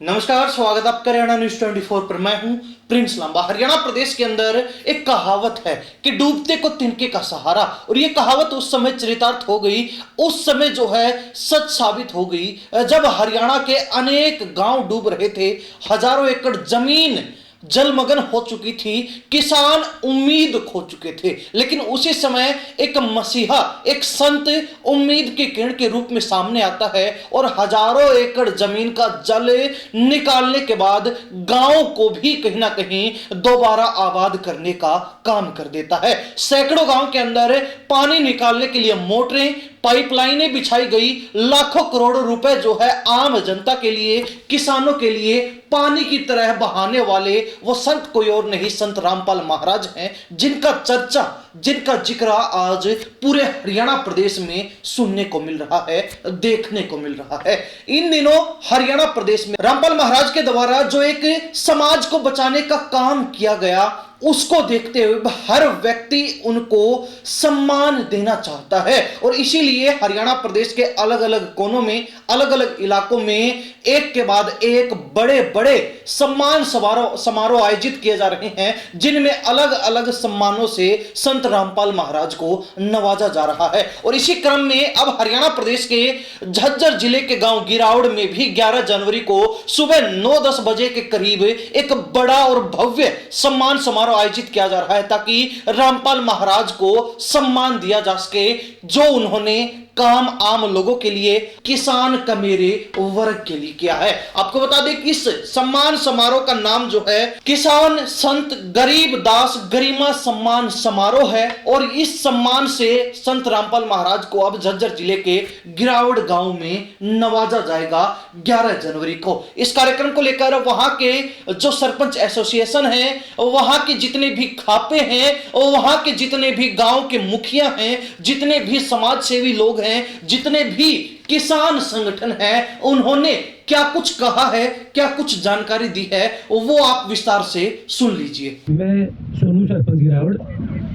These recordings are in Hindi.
नमस्कार, स्वागत आपका हरियाणा न्यूज 24 पर। मैं हूं प्रिंस लांबा। हरियाणा प्रदेश के अंदर एक कहावत है कि डूबते को तिनके का सहारा, और ये कहावत उस समय चरितार्थ हो गई, उस समय जो है सच साबित हो गई जब हरियाणा के अनेक गांव डूब रहे थे, हजारों एकड़ जमीन जलमग्न हो चुकी थी, किसान उम्मीद खो चुके थे। लेकिन उसी समय एक मसीहा, एक संत उम्मीद के किरण के रूप में सामने आता है और हजारों एकड़ जमीन का जल निकालने के बाद गांव को भी कहीं ना कहीं दोबारा आबाद करने का काम कर देता है। सैकड़ों गांव के अंदर पानी निकालने के लिए मोटरें, पाइपलाइनें बिछाई गई, लाखों करोड़ों रुपए जो है आम जनता के लिए, किसानों के लिए पानी की तरह बहाने वाले वो संत कोई और नहीं, संत रामपाल महाराज हैं, जिनका चर्चा, जिनका जिक्र आज पूरे हरियाणा प्रदेश में सुनने को मिल रहा है, देखने को मिल रहा है। इन दिनों हरियाणा प्रदेश में रामपाल महाराज के द्वारा जो एक समाज को बचाने का काम किया गया, उसको देखते हुए हर व्यक्ति उनको सम्मान देना चाहता है। और इसीलिए हरियाणा प्रदेश के अलग अलग कोनों में, अलग अलग इलाकों में एक के बाद एक बड़े बड़े सम्मान समारोह आयोजित किए जा रहे हैं, जिनमें अलग अलग सम्मानों से संत रामपाल महाराज को नवाजा जा रहा है। और इसी क्रम में अब हरियाणा प्रदेश के झज्जर जिले के गांव गिरावड़ में भी 11 जनवरी को सुबह 9-10 बजे के करीब एक बड़ा और भव्य सम्मान समारोह आयोजित किया जा रहा है, ताकि रामपाल महाराज को सम्मान दिया जा सके, जो उन्होंने काम आम लोगों के लिए, किसान कमेरे वर्ग के लिए किया है। आपको बता दें कि इस सम्मान समारोह का नाम जो है किसान संत गरीब दास गरिमा सम्मान समारोह है। और इस सम्मान से संत रामपाल महाराज को अब झज्जर जिले के गिरावड़ गांव में नवाजा जाएगा 11 जनवरी को। इस कार्यक्रम को लेकर वहां के जो सरपंच एसोसिएशन है, वहां के जितने भी खापे हैं, और वहां के जितने भी गांव के मुखिया हैं, जितने भी समाज सेवी लोग हैं, जितने भी किसान संगठन हैं, उन्होंने क्या कुछ कहा है, क्या कुछ जानकारी दी है, वो आप विस्तार से सुन लीजिए। मैं सोनू सरपंच गिरावड़,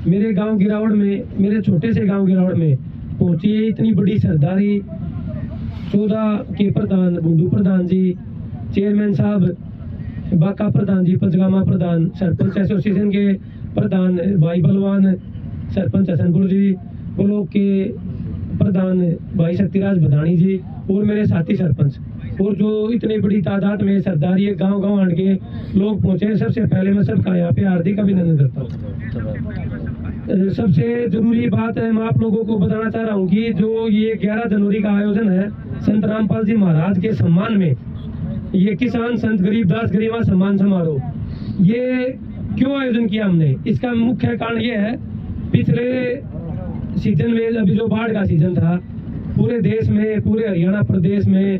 मेरे गांव गिरावड़ में, मेरे छोटे से गांव गिरावड़ में पहुंची है इतनी बड़ी सरदारी। 14 के प्रधान, गुंडू प्रधान जी, चेयरमैन साहब, बाका प्रधान जी, पंचगामा प्रधान, सरपंच एसोसिएशन के प्रधान भाई बलवान, सरपंच हसनपुर जी, ब्लॉक के प्रधान भाई शक्तिराज बधानी जी, और मेरे साथी सरपंच, और जो इतनी बड़ी तादाद में सरदारी गांव गांव आड़ के लोग पहुंचे, सबसे पहले मैं सबका यहाँ पे हार्दिक अभिनंदन करता हूँ। सबसे जरूरी बात है, मैं आप लोगों को बताना चाह रहा हूँ कि जो ये 11 जनवरी का आयोजन है संत रामपाल जी महाराज के सम्मान में, ये किसान संत गरीबदास गरिमा सम्मान समारोह, ये क्यों आयोजन किया हमने? इसका मुख्य कारण ये है, पिछले सीजन में, अभी जो बाढ़ का सीजन था, पूरे देश में, पूरे हरियाणा प्रदेश में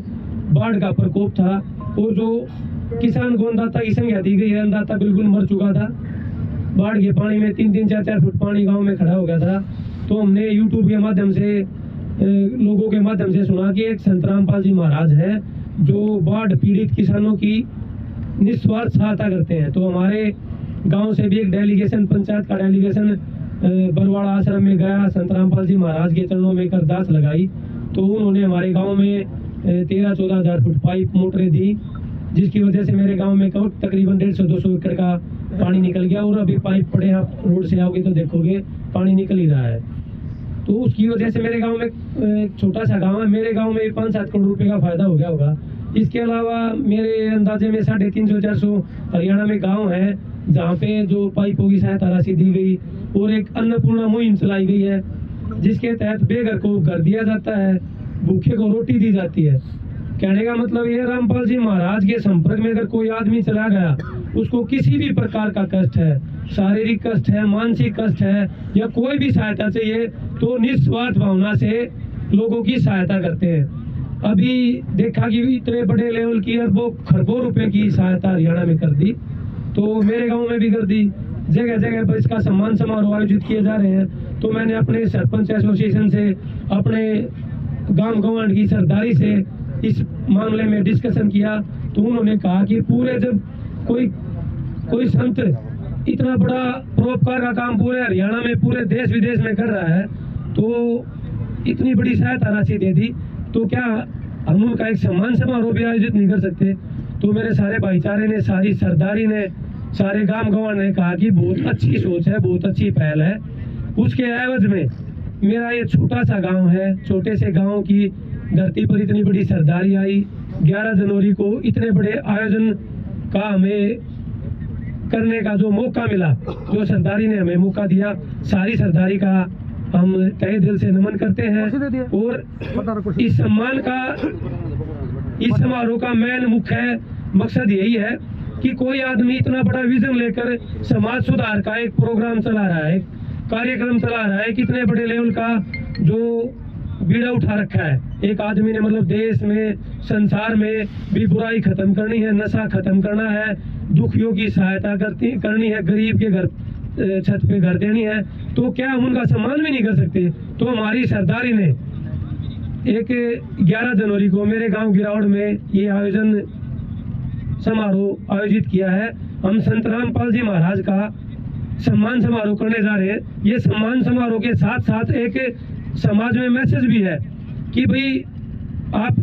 बाढ़ का प्रकोप था, और जो किसान को अन्नदाता की संख्या दी गई है, अन्नदाता बिल्कुल मर चुका था। बाढ़ के पानी में 3-3, 4-4 फुट पानी गांव में खड़ा हो गया था। तो हमने यूट्यूब के माध्यम से, लोगों के माध्यम से सुना कि एक संत रामपाल जी महाराज है जो बाढ़ पीड़ित किसानों की निस्वार्थ सहायता करते हैं। तो हमारे गाँव से भी एक डेलीगेशन, पंचायत का डेलीगेशन बरवाड़ा आश्रम में गया, संत रामपाल जी महाराज के चरणों में एक अरदास लगाई। तो उन्होंने हमारे गांव में 13-14 हज़ार फुट पाइप मोटरें दी, जिसकी वजह से मेरे गांव में तकरीबन 150-200 एकड़ का पानी निकल गया। और अभी पाइप पड़े, आप रोड से आओगे तो देखोगे पानी निकल ही रहा है। तो उसकी वजह से मेरे गाँव में, एक छोटा सा गाँव है, मेरे गाँव में 5-7 करोड़ रुपये का फायदा हो गया होगा। इसके अलावा मेरे अंदाजे में 350-400 हरियाणा में गाँव है जहाँ पे जो पाइपों की सहायता राशि दी गई, और एक अन्नपूर्णा मुहिम चलाई गई है, जिसके तहत बेघर को घर दिया जाता है, भूखे को रोटी दी जाती है। कहने का मतलब ये, रामपाल जी महाराज के संपर्क में अगर कोई आदमी चला गया, उसको किसी भी प्रकार का कष्ट है, शारीरिक कष्ट है, मानसिक कष्ट है, या कोई भी सहायता चाहिए, तो निस्वार्थ भावना से लोगों की सहायता करते हैं। अभी देखा कि इतने बड़े लेवल की, अरबों खरबों रुपए की सहायता हरियाणा में कर दी, तो मेरे गाँव में भी कर दी। जगह जगह पर इसका सम्मान समारोह आयोजित किए जा रहे हैं। तो मैंने अपने सरपंच एसोसिएशन से, अपने गांव गंवाड़ की सरदारी से इस मामले में डिस्कशन किया। तो उन्होंने कहा कि पूरे, जब कोई संत इतना बड़ा परोपकार का काम पूरे हरियाणा में, पूरे देश विदेश में कर रहा है, तो इतनी बड़ी सहायता राशि दे दी, तो क्या हम उनका एक सम्मान समारोह भी आयोजित नहीं कर सकते? तो मेरे सारे भाईचारे ने, सारी सरदारी ने, सारे गांव गंवार ने कहा कि बहुत अच्छी सोच है, बहुत अच्छी पहल है। उसके एवज में मेरा ये छोटा सा गांव है, छोटे से गांव की धरती पर इतनी बड़ी सरदारी आई। 11 जनवरी को इतने बड़े आयोजन का हमें करने का जो मौका मिला, जो सरदारी ने हमें मौका दिया, सारी सरदारी का हम तहे दिल से नमन करते हैं। और इस सम्मान का, इस समारोह का मेन मुख्य मकसद यही है कि कोई आदमी इतना बड़ा विजन लेकर समाज सुधार का एक प्रोग्राम चला रहा है, कार्यक्रम चला रहा है, कितने बड़े लेवल का जो बीड़ा उठा रखा है एक आदमी ने, मतलब देश में, संसार में भी बुराई खत्म करनी है, नशा खत्म करना है, दुखियों की सहायता करनी है, गरीब के घर छत पे घर देनी है, तो क्या हम उनका सम्मान भी नहीं कर सकते? तो हमारी सरदारी ने एक 11 जनवरी को मेरे गांव गिरावड़ में ये आयोजन समारोह आयोजित किया है। हम संत रामपाल जी महाराज का सम्मान समारोह करने जा रहे हैं। ये सम्मान समारोह के साथ साथ एक समाज में मैसेज भी है कि भाई आप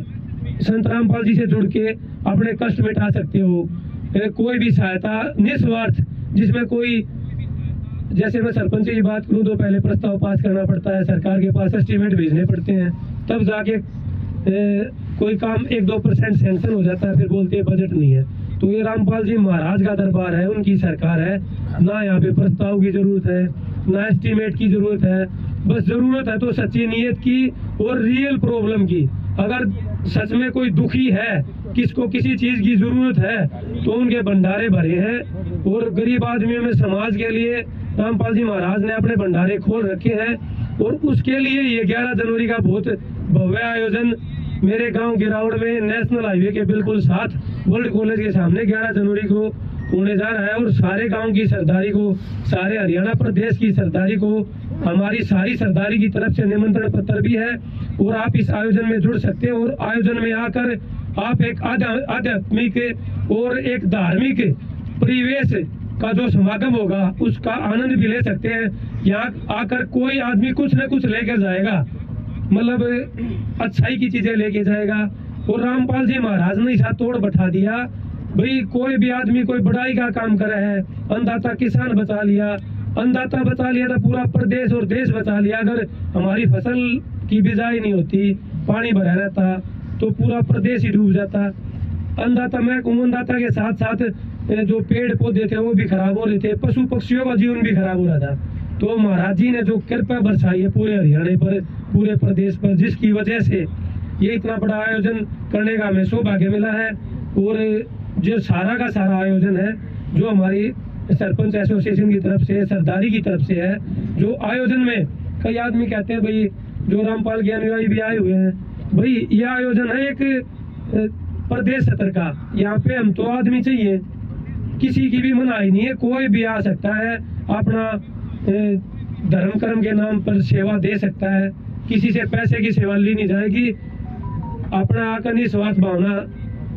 संत रामपाल जी से जुड़ के अपने कष्ट मिटा सकते हो। कोई भी सहायता निस्वार्थ, जिसमें कोई, जैसे मैं सरपंच की बात करूं तो पहले प्रस्ताव पास करना पड़ता है, सरकार के पास एस्टीमेट भेजने पड़ते हैं, तब जाके कोई काम 1-2% सैंक्शन हो जाता है, फिर बोलते हैं बजट नहीं है। तो ये रामपाल जी महाराज का दरबार है, उनकी सरकार है, ना यहाँ पे प्रस्ताव की जरूरत है, ना एस्टीमेट की जरूरत है, बस जरूरत है तो सच्ची नीयत की और रियल प्रॉब्लम की। अगर सच में कोई दुखी है, किसको किसी चीज की जरूरत है, तो उनके भंडारे भरे हैं। और गरीब आदमियों में समाज के लिए रामपाल जी महाराज ने अपने भंडारे खोल रखे हैं। और उसके लिए ये 11 जनवरी का बहुत भव्य आयोजन मेरे गांव गिरावड़ में नेशनल हाईवे के बिल्कुल साथ वर्ल्ड कॉलेज के सामने 11 जनवरी को होने जा रहा है। और सारे गांव की सरदारी को, सारे हरियाणा प्रदेश की सरदारी को, हमारी सारी सरदारी की तरफ से निमंत्रण पत्र भी है। और आप इस आयोजन में जुड़ सकते हैं और आयोजन में आकर आप एक आध्यात्मिक और एक धार्मिक परिवेश का जो समागम होगा उसका आनंद भी ले सकते हैं। यहाँ आकर कोई आदमी कुछ न कुछ लेकर जाएगा, मतलब अच्छाई की चीजें लेके जाएगा। और रामपाल जी महाराज ने इसा तोड़ बैठा दिया, भाई कोई भी आदमी कोई बड़ाई का काम कर रहा है, अन्नदाता किसान बचा लिया, अन्नदाता बचा लिया तो पूरा प्रदेश और देश बचा लिया। अगर हमारी फसल की बिजाई नहीं होती, पानी भरा रहता, तो पूरा प्रदेश ही डूब जाता। अन्नदाता, मैं अन्नदाता के साथ साथ जो पेड़ पौधे थे वो भी खराब हो रहे थे, पशु पक्षियों का जीवन भी खराब हो रहा था। तो महाराज जी ने जो कृपा बरसाई है पूरे हरियाणा पर, पूरे प्रदेश पर, जिसकी वजह से ये इतना बड़ा आयोजन करने का हमें सौभाग्य मिला है। और जो सारा का सारा आयोजन है, जो हमारी सरपंच एसोसिएशन की तरफ से, सरदारी की तरफ से है, जो आयोजन में कई आदमी कहते हैं भाई जो रामपाल के अनुयायी भी आए हुए हैं, भाई यह आयोजन है एक प्रदेश स्तर का। यहाँ पे हम तो आदमी चाहिए, किसी की भी मनाही नहीं है, कोई भी आ सकता है, अपना धर्म कर्म के नाम पर सेवा दे सकता है, किसी से पैसे की सेवा ली नहीं जाएगी, अपना आकर निस्वार्थ भावना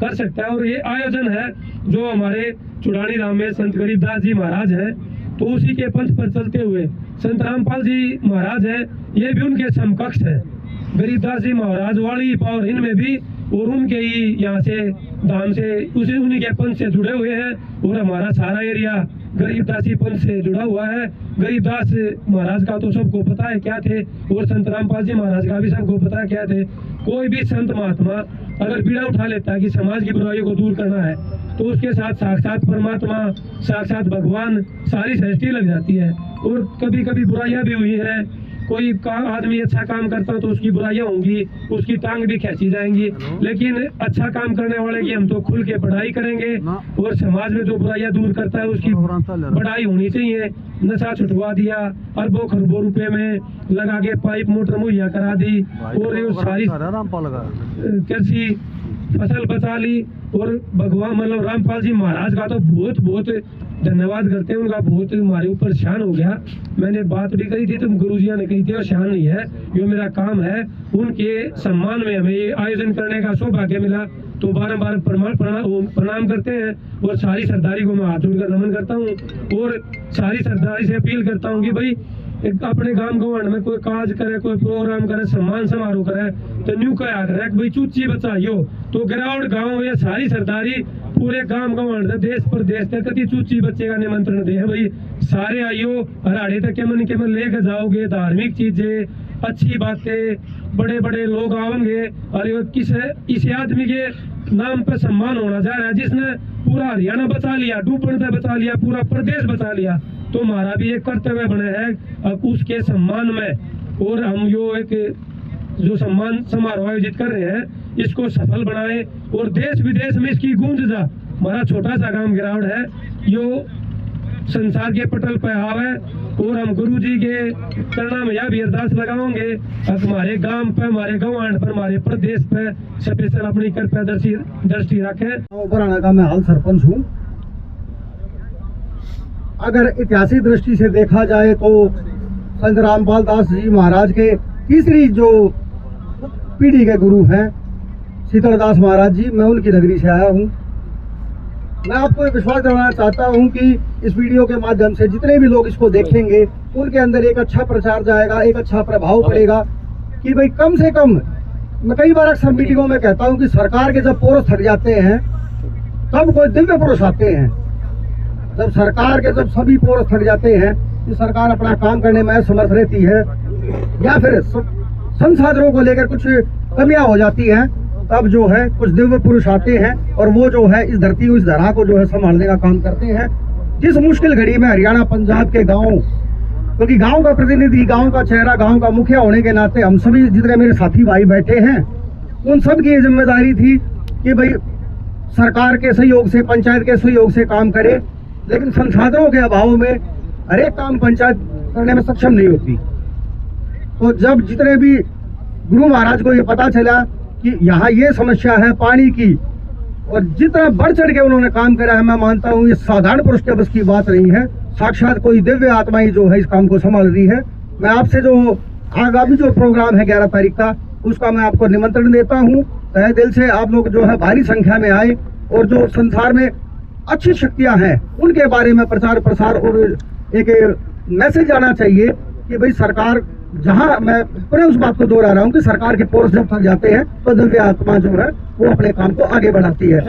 कर सकता है। और ये आयोजन है जो हमारे चुड़ानी धाम में संत गरीबदास जी महाराज हैं, तो उसी के पंथ पर चलते हुए संत रामपाल जी महाराज हैं, ये भी उनके समकक्ष है। गरीबदास जी महाराज वाली पावर इनमें भी, और उनके ही यहाँ से धाम से उसी उन्हीं के पंथ से जुड़े हुए हैं। और हमारा सारा एरिया गरीबदासी पंथ से जुड़ा हुआ है। गरीबदास महाराज का तो सबको पता है क्या थे, और संत रामपाल जी महाराज का भी सबको पता है क्या थे। कोई भी संत महात्मा अगर बीड़ा उठा लेता है कि समाज की बुराइयों को दूर करना है, तो उसके साथ साक्षात परमात्मा, साक्षात भगवान, सारी सृष्टि लग जाती है। और कभी कभी बुराइयां भी हुई है, कोई आदमी अच्छा काम करता हो तो उसकी बुराइयां होंगी, उसकी टांग भी खींची जाएंगी, लेकिन अच्छा काम करने वाले की हम तो खुल के पढ़ाई करेंगे। और समाज में जो बुराइयां दूर करता है उसकी बढ़ाई होनी चाहिए। नशा छुटवा दिया, अरबों खरबों रुपए में लगा के पाइप मोटर मुहैया करा दी, और ये सारी कृषि फसल बचा ली। और भगवान मतलब रामपाल जी महाराज का तो बहुत बहुत धन्यवाद करते हैं, उनका बहुत हमारे ऊपर शान हो गया। मैंने बात भी कही थी, तुम गुरुजिया ने कही थी, और शान नहीं है, ये मेरा काम है। उनके सम्मान में हमें ये आयोजन करने का सौभाग्य मिला, तो बारंबार प्रणाम करते हैं। और सारी सरदारी को मैं हाथ जोड़कर नमन करता हूँ, और सारी सरदारी से अपील करता हूँ कि भाई अपने गांव गवांड में कोई काज करे, कोई प्रोग्राम करे, सम्मान समारोह करे, तो न्यू क्या करे भाई चूची बचाइयो। तो गिरावड़ गांव या सारी सरदारी पूरे गांव गंवाड़ से देश प्रदेश तक कति चूची बच्चे का निमंत्रण दे है भाई, सारे आइयो हराड़े तक केमन लेके जाओगे, धार्मिक चीजें अच्छी बातें, बड़े बड़े लोग आवेंगे और ये इस आदमी के नाम पे सम्मान होना जा रहा है जिसने पूरा हरियाणा बचा लिया, डूबने से बचा लिया, पूरा प्रदेश बचा लिया। तो हमारा भी एक कर्तव्य बने है अब उसके सम्मान में, और हम यो एक जो सम्मान समारोह आयोजित कर रहे हैं इसको सफल बनाए और देश विदेश में इसकी गूंज जा। हमारा छोटा सा गांव गिरावड़ है, यो संसार के पटल पे आवे, और हम गुरु जी के चरणों में यह भी अरदास लगाओगे हमारे गांव पे, हमारे गंवाड़ पर, हमारे प्रदेश पे स्पेशल अपनी कृपया दृष्टि रखें। बराना का मैं हाल सरपंच हूँ। अगर ऐतिहासिक दृष्टि से देखा जाए तो संत रामपाल दास जी महाराज के तीसरी जो पीढ़ी के गुरु हैं शीतलदास महाराज जी, मैं उनकी नगरी से आया हूँ। मैं आपको विश्वास दिलाना चाहता हूँ कि इस वीडियो के माध्यम से जितने भी लोग इसको देखेंगे उनके अंदर एक अच्छा प्रचार जाएगा, एक अच्छा प्रभाव पड़ेगा कि भाई कम से कम, मैं कई बार अक्सर मीटिंगों में कहता हूँ कि सरकार के जब पोरस थक जाते हैं तब कोई दिव्य पुरुष आते हैं। जब सरकार के जब सभी पोरस थक जाते हैं कि सरकार अपना काम करने में असमर्थ रहती है या फिर संसाधनों को लेकर कुछ कमियां हो जाती हैं, तब जो है कुछ दिव्य पुरुष आते हैं और वो जो है इस धरती को, इस धरा को जो है संभालने का काम करते हैं। जिस मुश्किल घड़ी में हरियाणा पंजाब के गांव, क्योंकि गांव का प्रतिनिधि, गांव का चेहरा, गांव का मुखिया होने के नाते हम सभी जितने मेरे साथी भाई बैठे हैं उन सब की ये जिम्मेदारी थी कि भाई सरकार के सहयोग से, पंचायत के सहयोग से काम करे, लेकिन संसाधनों के अभाव में हर एक काम पंचायत करने में सक्षम नहीं होती। तो जब जितने भी गुरु महाराज को ये पता चला कि यहाँ ये समस्या है पानी की, और जितना बढ़ चढ़ के उन्होंने काम करा है, मैं मानता हूँ ये साधारण पुरुष के बस की बात नहीं है, साक्षात कोई दिव्य आत्मा ही जो है इस काम को संभाल रही है। मैं आपसे जो आगामी जो प्रोग्राम है 11 तारीख का, उसका मैं आपको निमंत्रण देता हूँ। तहे दिल से आप लोग जो है भारी संख्या में आए और जो संसार में अच्छी शक्तियां हैं उनके बारे में प्रचार प्रसार और एक मैसेज आना चाहिए कि भाई सरकार, जहां मैं पूरे उस बात को दोहरा रहा हूँ कि सरकार के पोर्स जब थक जाते हैं तो दिव्य आत्मा जो है वो अपने काम को आगे बढ़ाती है।